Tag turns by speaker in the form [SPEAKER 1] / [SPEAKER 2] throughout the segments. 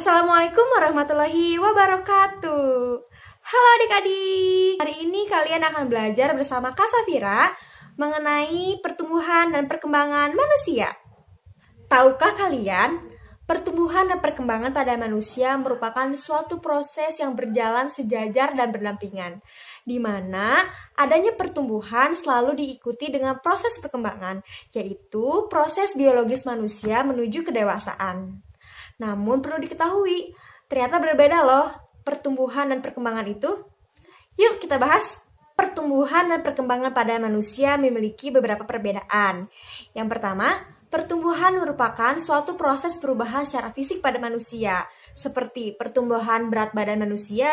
[SPEAKER 1] Assalamualaikum warahmatullahi wabarakatuh. Halo adik-adik. Hari ini kalian akan belajar bersama Kak Safira mengenai pertumbuhan dan perkembangan manusia. Tahukah kalian, pertumbuhan dan perkembangan pada manusia merupakan suatu proses yang berjalan sejajar dan berdampingan, di mana adanya pertumbuhan selalu diikuti dengan proses perkembangan, yaitu proses biologis manusia menuju kedewasaan. Namun perlu diketahui, ternyata berbeda loh pertumbuhan dan perkembangan itu. Yuk kita bahas. Pertumbuhan dan perkembangan pada manusia memiliki beberapa perbedaan. Yang pertama, pertumbuhan merupakan suatu proses perubahan secara fisik pada manusia, seperti pertumbuhan berat badan manusia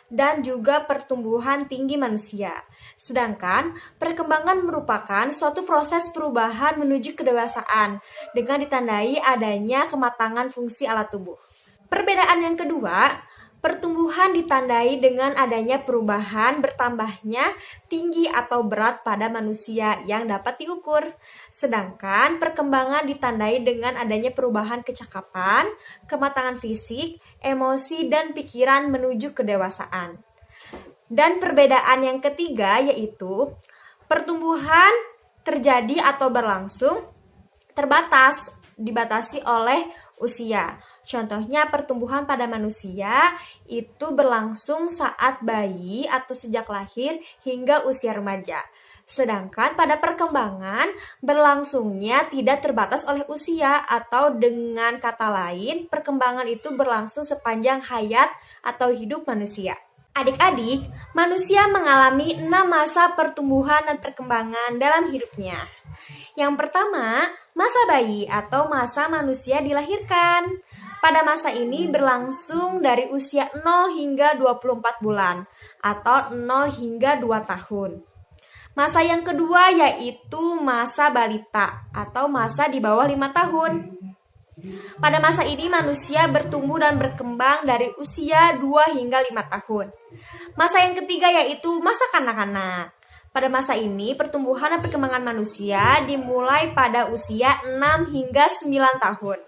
[SPEAKER 1] dan juga pertumbuhan tinggi manusia. Sedangkan perkembangan merupakan suatu proses perubahan menuju kedewasaan dengan ditandai adanya kematangan fungsi alat tubuh. Perbedaan yang kedua, pertumbuhan ditandai dengan adanya perubahan bertambahnya tinggi atau berat pada manusia yang dapat diukur. Sedangkan perkembangan ditandai dengan adanya perubahan kecakapan, kematangan fisik, emosi, dan pikiran menuju kedewasaan. Dan perbedaan yang ketiga yaitu pertumbuhan terjadi atau berlangsung terbatas, dibatasi oleh usia. Contohnya pertumbuhan pada manusia itu berlangsung saat bayi atau sejak lahir hingga usia remaja. Sedangkan pada perkembangan berlangsungnya tidak terbatas oleh usia, atau dengan kata lain perkembangan itu berlangsung sepanjang hayat atau hidup manusia. Adik-adik, manusia mengalami 6 masa pertumbuhan dan perkembangan dalam hidupnya. Yang pertama, masa bayi atau masa manusia dilahirkan. Pada masa ini berlangsung dari usia 0 hingga 24 bulan atau 0 hingga 2 tahun. Masa yang kedua yaitu masa balita atau masa di bawah 5 tahun. Pada masa ini manusia bertumbuh dan berkembang dari usia 2 hingga 5 tahun. Masa yang ketiga yaitu masa kanak-kanak. Pada masa ini pertumbuhan dan perkembangan manusia dimulai pada usia 6 hingga 9 tahun.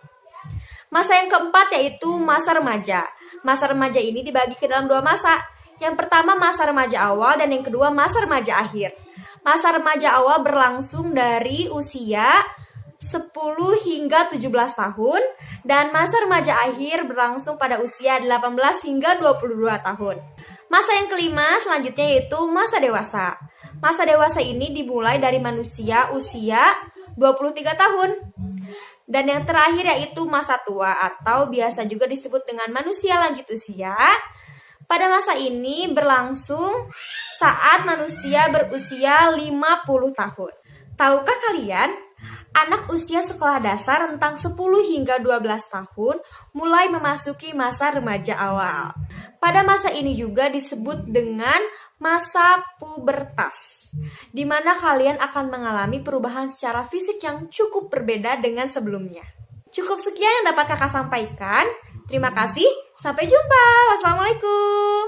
[SPEAKER 1] Masa yang keempat yaitu masa remaja. Masa remaja ini dibagi ke dalam 2 masa. Yang pertama masa remaja awal dan yang kedua masa remaja akhir. Masa remaja awal berlangsung dari usia 10 hingga 17 tahun dan masa remaja akhir berlangsung pada usia 18 hingga 22 tahun. Masa yang kelima selanjutnya yaitu masa dewasa. Masa dewasa ini dimulai dari manusia usia 23 tahun. Dan yang terakhir yaitu masa tua atau biasa juga disebut dengan manusia lanjut usia. Pada masa ini berlangsung saat manusia berusia 50 tahun. Tahukah kalian, anak usia sekolah dasar rentang 10 hingga 12 tahun mulai memasuki masa remaja awal. Pada masa ini juga disebut dengan masa pubertas, di mana kalian akan mengalami perubahan secara fisik yang cukup berbeda dengan sebelumnya. Cukup sekian yang dapat kakak sampaikan. Terima kasih, sampai jumpa. Wassalamualaikum.